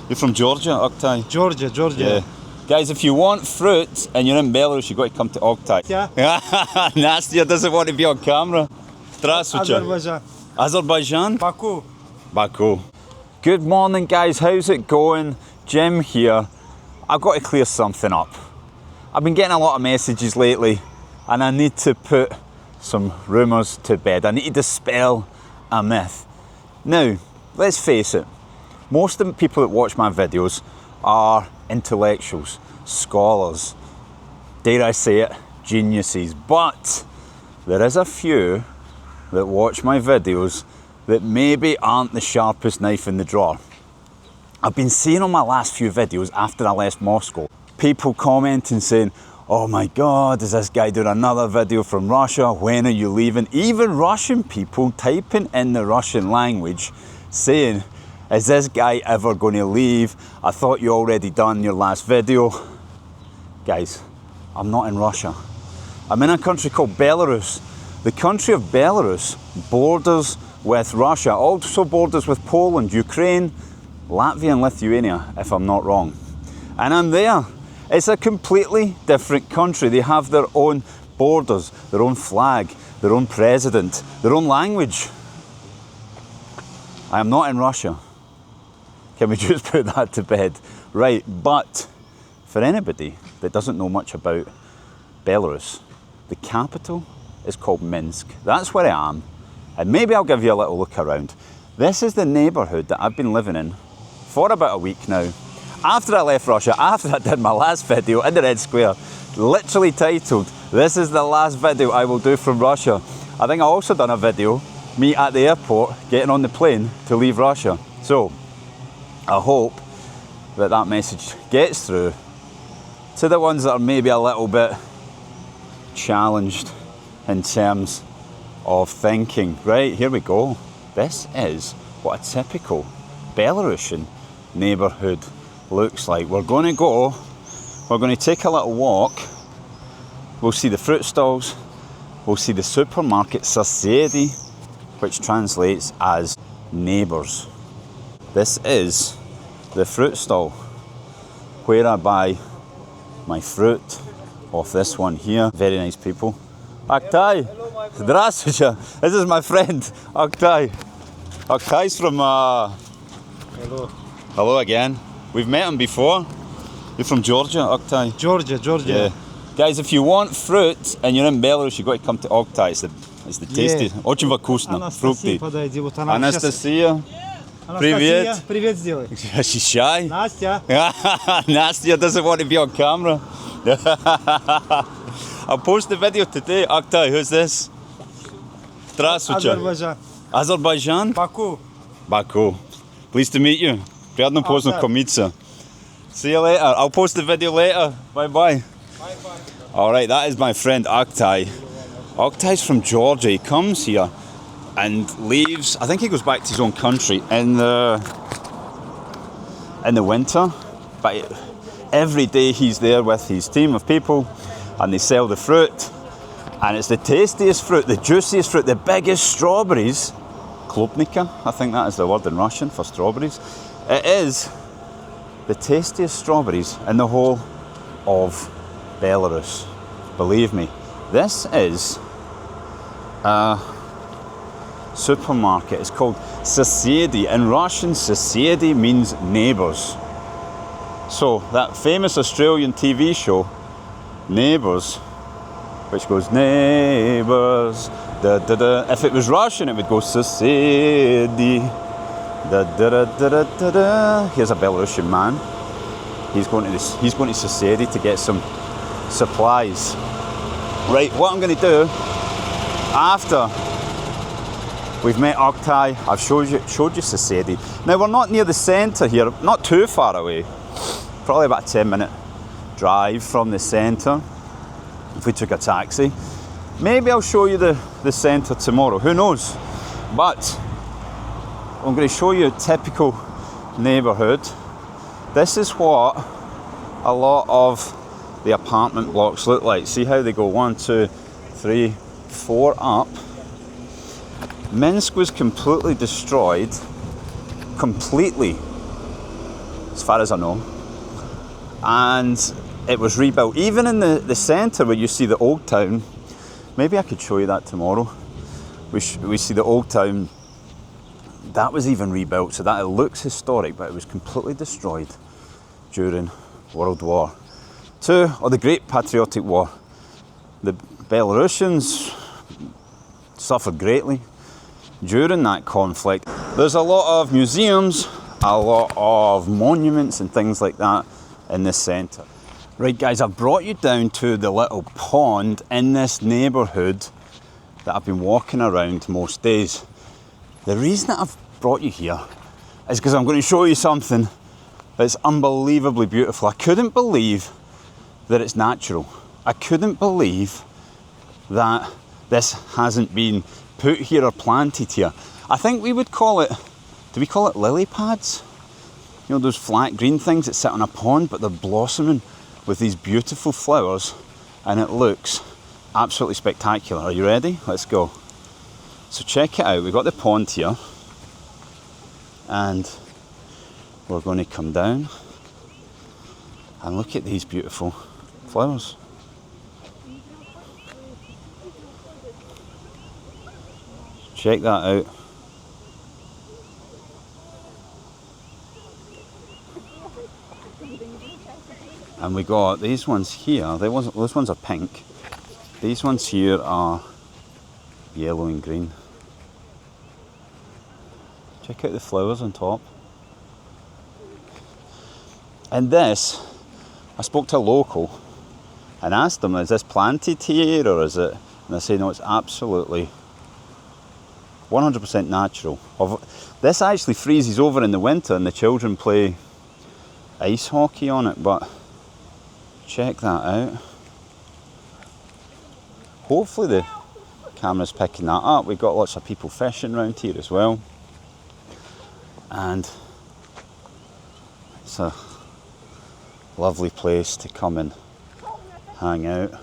You're from Georgia, Oktay? Georgia. Yeah. Guys, if you want fruit and you're in Belarus, you've got to come to Oktay. Yeah. Nastya doesn't want to be on camera. Здравствуйте. Azerbaijan. Azerbaijan? Baku. Baku. Good morning, guys. How's it going? Jim here. I've got to clear something up. I've been getting a lot of messages lately and I need to put some rumours to bed. I need to dispel a myth. Now, let's face it, most of the people that watch my videos are intellectuals, scholars, dare I say it, geniuses. But there is a few that watch my videos that maybe aren't the sharpest knife in the drawer. I've been seeing on my last few videos after I left Moscow, people commenting saying, oh my God, is this guy doing another video from Russia? When are you leaving? Even Russian people typing in the Russian language saying, is this guy ever going to leave? I thought you already done your last video. Guys, I'm not in Russia. I'm in a country called Belarus. The country of Belarus borders with Russia, also borders with Poland, Ukraine, Latvia and Lithuania, if I'm not wrong. And I'm there. It's a completely different country. They have their own borders, their own flag, their own president, their own language. I am not in Russia. Can we just put that to bed? Right, but for anybody that doesn't know much about Belarus, the capital is called Minsk. That's where I am. And maybe I'll give you a little look around. This is the neighbourhood that I've been living in for about a week now. After I left Russia, after I did my last video in the Red Square, literally titled, this is the last video I will do from Russia. I think I also done a video, me at the airport, getting on the plane to leave Russia. So, I hope that that message gets through to the ones that are maybe a little bit challenged in terms of thinking. Right, here we go. This is what a typical Belarusian neighbourhood looks like. We're going to take a little walk. We'll see the fruit stalls. We'll see the supermarket, Соседи, which translates as neighbours. This is the fruit stall where I buy my fruit off this one here. Very nice people. Oktay, здравствуйте. This is my friend, Oktay. Oktay's from... Hello. Hello again. We've met him before. You're from Georgia, Oktay? Georgia. Yeah. Guys, if you want fruit and you're in Belarus, you've got to come to Oktay. It's the tastiest. Очень вкусно. Фрукты. Анастасия. Привет. Привет сделай. She's shy. Настя. Nastya doesn't want to be on camera. I'll post the video today. Oktay, who's this? Здравствуйте. Azerbaijan. Azerbaijan? Baku. Baku. Pleased to meet you. Приятно познакомиться. See you later. I'll post the video later. Bye bye. Bye bye. Alright, that is my friend Oktay. Oktay's from Georgia. He comes here and leaves. I think he goes back to his own country in the winter. But every day he's there with his team of people and they sell the fruit. And it's the tastiest fruit, the juiciest fruit, the biggest strawberries. Klubnika, I think that is the word in Russian for strawberries. It is the tastiest strawberries in the whole of Belarus. Believe me, this is a supermarket. It's called Соседи. In Russian, Соседи means neighbours. So that famous Australian TV show, Neighbours, which goes neighbours, da da da. If it was Russian, it would go Соседи, da da da da da da. Here's a Belarusian man. He's going to Соседи to get some supplies. Right, what I'm going to do after we've met Oktay, I've showed you Соседи. Now we're not near the centre here, not too far away. Probably about a 10-minute drive from the centre. If we took a taxi, maybe I'll show you the centre tomorrow. Who knows? But I'm going to show you a typical neighbourhood. This is what a lot of the apartment blocks look like. See how they go 1, 2, 3, 4 up. Minsk was completely destroyed, completely as far as I know. And it was rebuilt. Even in the centre where you see the old town, maybe I could show you that tomorrow. We see the old town, that was even rebuilt, so that it looks historic, but it was completely destroyed during World War II, or the Great Patriotic War. The Belarusians suffered greatly during that conflict. There's a lot of museums, a lot of monuments and things like that in this centre. Right guys, I've brought you down to the little pond in this neighbourhood that I've been walking around most days. The reason that I've brought you here is because I'm going to show you something that's unbelievably beautiful. I couldn't believe that it's natural. I couldn't believe that this hasn't been put here or planted here. I think we would call it, do we call it lily pads? You know, those flat green things that sit on a pond, but they're blossoming with these beautiful flowers, and it looks absolutely spectacular. Are you ready? Let's go. So check it out. We've got the pond here, and we're going to come down and look at these beautiful flowers. Check that out. And we got these ones here. Those ones are pink. These ones here are yellow and green. Check out the flowers on top. And this, I spoke to a local and asked them, is this planted here or is it? And they say, no, it's absolutely 100% natural. This actually freezes over in the winter and the children play ice hockey on it, but check that out. Hopefully the camera's picking that up. We've got lots of people fishing around here as well. And it's a lovely place to come and hang out.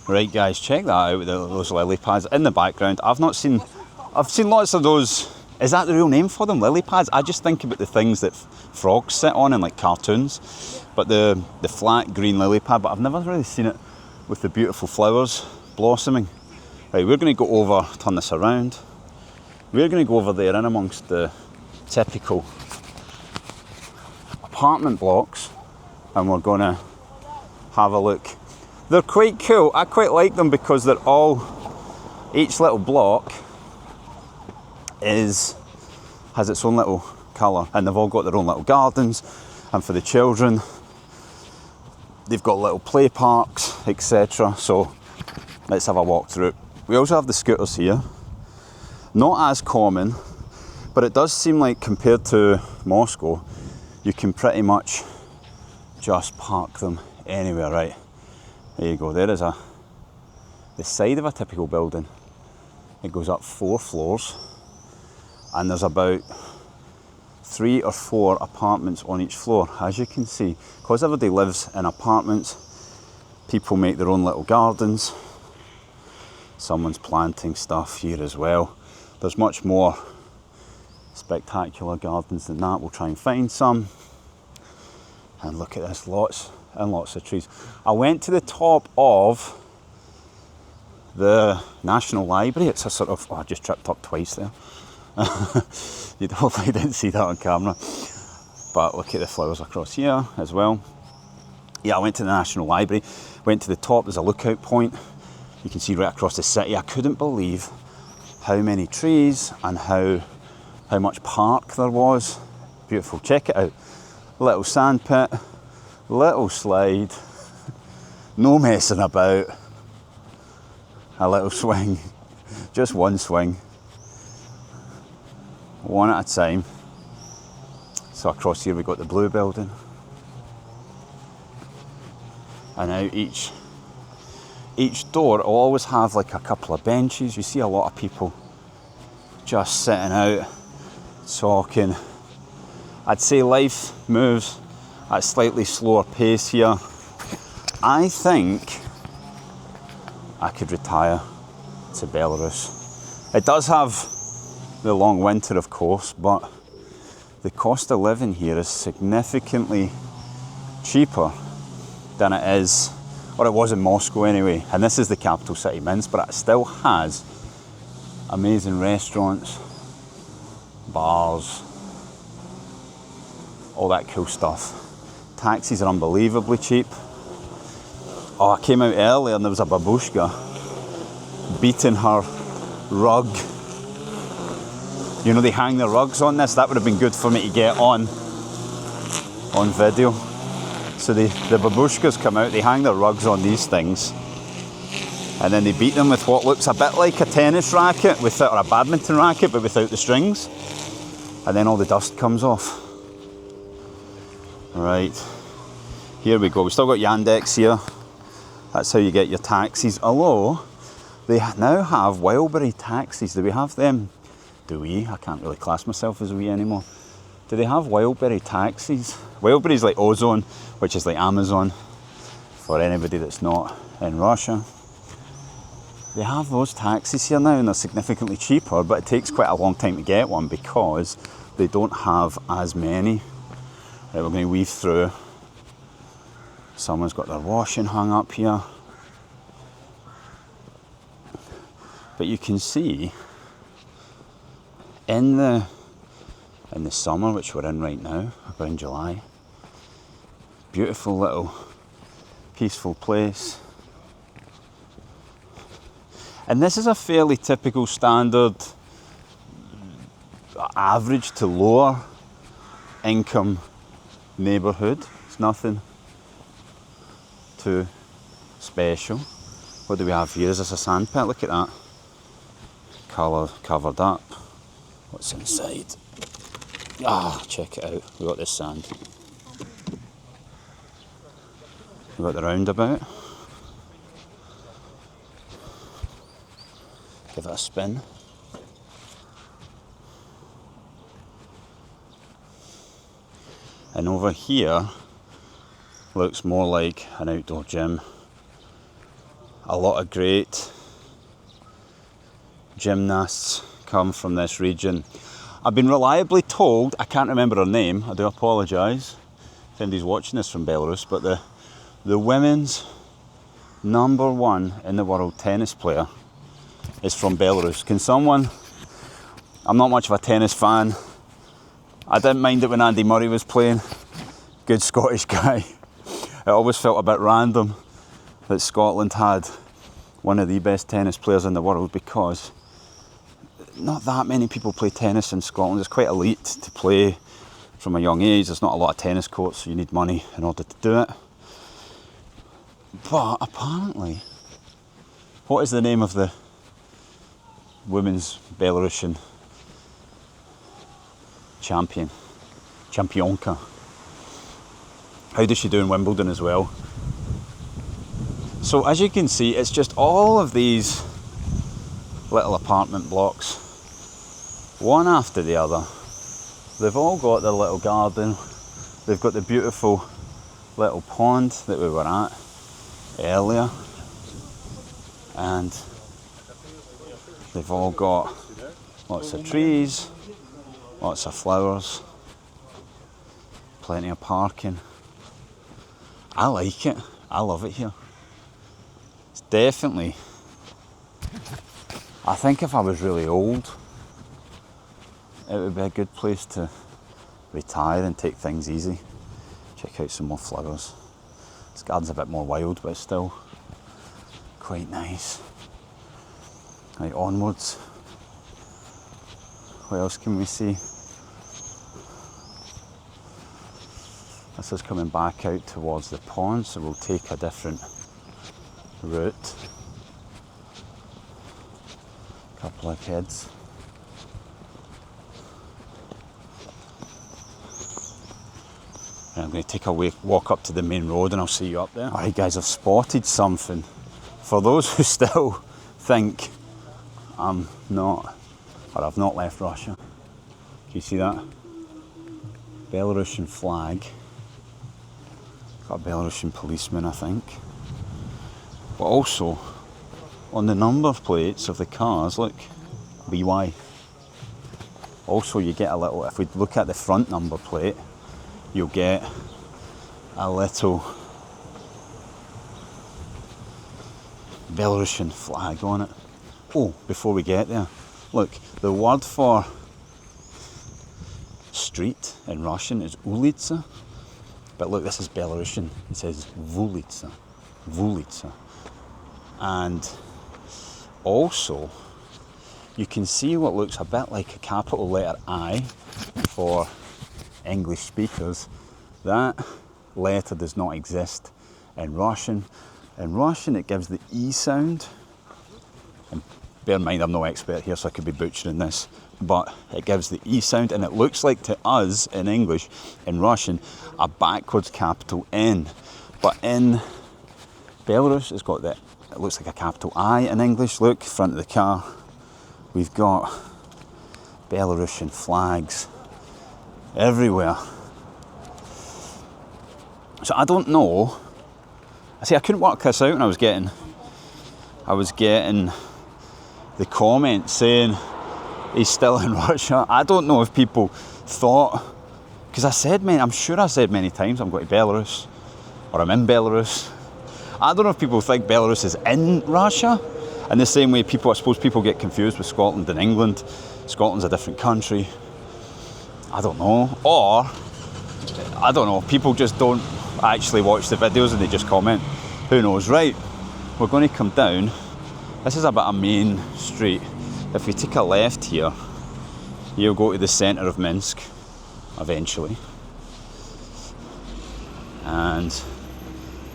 Right guys, check that out with those lily pads in the background. I've seen lots of those. Is that the real name for them, lily pads? I just think about the things that frogs sit on in like cartoons, but the flat green lily pad, but I've never really seen it with the beautiful flowers blossoming. Right, we're going to go over, turn this around. We're going to go over there in amongst the typical apartment blocks, and we're going to have a look. They're quite cool. I quite like them because they're all, each little block has its own little colour, and they've all got their own little gardens, and for the children they've got little play parks, etc. So let's have a walk through. We also have the scooters here, not as common, but it does seem like compared to Moscow you can pretty much just park them anywhere. Right, there you go. There is the side of a typical building. It goes up 4 floors, and there's about 3 or 4 apartments on each floor. As you can see, because everybody lives in apartments, people make their own little gardens. Someone's planting stuff here as well. There's much more spectacular gardens than that. We'll try and find some. And look at this, lots and lots of trees. I went to the top of the National Library. It's a sort of, oh, I just tripped up twice there. You hopefully didn't see that on camera, but look at the flowers across here as well. Yeah, I went to the National Library, went to the top. There's a lookout point. You can see right across the city. I couldn't believe how many trees and how much park there was. Beautiful. Check it out. Little sand pit, little slide, no messing about. A little swing, just one swing, one at a time. So across here we've got the blue building, and now each door will always have like a couple of benches. You see a lot of people just sitting out talking. I'd say life moves at a slightly slower pace here. I think I could retire to Belarus. It does have the long winter, of course, but the cost of living here is significantly cheaper than it is, or it was in Moscow anyway, and this is the capital city, Minsk, but it still has amazing restaurants, bars, all that cool stuff. Taxis are unbelievably cheap. Oh, I came out earlier and there was a babushka beating her rug. You know, they hang the rugs on this. That would have been good for me to get on video. So the babushkas come out, they hang their rugs on these things, and then they beat them with what looks a bit like a tennis racket, or a badminton racket, but without the strings. And then all the dust comes off. Right, here we go. We've still got Yandex here. That's how you get your taxis. Although, they now have Wildberry taxis. Do we have them? Do we? I can't really class myself as we anymore. Do they have Wildberry taxis? Wildberry's like Ozone, which is like Amazon for anybody that's not in Russia. They have those taxis here now and they're significantly cheaper, but it takes quite a long time to get one because they don't have as many. Right, we're going to weave through. Someone's got their washing hung up here. But you can see in the summer, which we're in right now, we're in July, beautiful little peaceful place. And this is a fairly typical standard average to lower income neighbourhood. It's nothing too special. What do we have here? Is this a sandpit? Look at that. Colour covered up. What's inside? Ah, check it out. We got this sand. We got the roundabout. Give it a spin. And over here looks more like an outdoor gym. A lot of great gymnasts come from this region. I've been reliably told, I can't remember her name, I do apologise if anybody's watching this from Belarus, but the women's #1 in the world tennis player is from Belarus. Can someone, I'm not much of a tennis fan, I didn't mind it when Andy Murray was playing, good Scottish guy. It always felt a bit random that Scotland had one of the best tennis players in the world because not that many people play tennis in Scotland. It's quite elite to play from a young age. There's not a lot of tennis courts, so you need money in order to do it. But apparently, what is the name of the women's Belarusian champion? Championka. How does she do in Wimbledon as well? So as you can see, it's just all of these little apartment blocks, one after the other. They've all got their little garden. They've got the beautiful little pond that we were at earlier. And they've all got lots of trees, lots of flowers, plenty of parking. I like it. I love it here. It's definitely, I think if I was really old, it would be a good place to retire and take things easy. Check out some more flowers. This garden's a bit more wild, but it's still quite nice. Right, onwards. What else can we see? This is coming back out towards the pond, so we'll take a different route. Couple of kids. And I'm going to take a walk up to the main road and I'll see you up there. Alright guys, I've spotted something. For those who still think I'm not, or I've not left Russia. Can you see that? Belarusian flag. Got a Belarusian policeman, I think. But also, on the number plates of the cars, look, BY. Also, you get a little, if we look at the front number plate, you'll get a little Belarusian flag on it. Oh, before we get there, look, the word for street in Russian is ulitsa, but look, this is Belarusian. It says vulitsa, vulitsa. And also, you can see what looks a bit like a capital letter I for English speakers. That letter does not exist in Russian. In Russian, it gives the E sound. And bear in mind, I'm no expert here, so I could be butchering this, but it gives the E sound, and it looks like to us in English, in Russian, a backwards capital N. But in Belarus, it's got it looks like a capital I in English. Look, front of the car, we've got Belarusian flags everywhere. So I don't know. I couldn't work this out when I was getting the comments saying he's still in Russia. I don't know if people thought, because I'm sure I said many times I'm going to Belarus, or I'm in Belarus. I don't know if people think Belarus is in Russia, in the same way I suppose people get confused with Scotland and England. Scotland's a different country. I don't know. Or, I don't know, people just don't actually watch the videos and they just comment. Who knows? Right, we're going to come down. This is a bit of main street. If we take a left here, you'll go to the centre of Minsk, eventually. And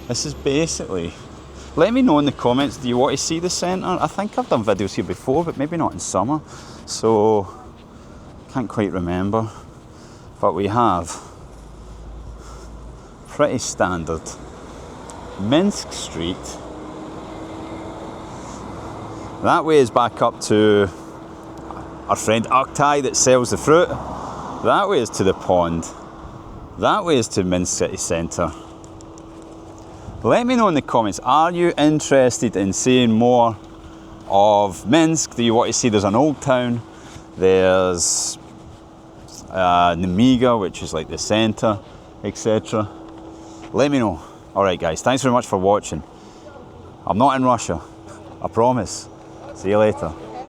this is basically, let me know in the comments, do you want to see the centre? I think I've done videos here before, but maybe not in summer. So, can't quite remember. But we have pretty standard Minsk Street. That way is back up to our friend Artai that sells the fruit. That way is to the pond. That way is to Minsk city centre. Let me know in the comments, are you interested in seeing more of Minsk? Do you want to see, there's an old town, there's Nemiga, which is like the centre, etc. Let me know. Alright guys, thanks very much for watching. I'm not in Russia, I promise. See you later.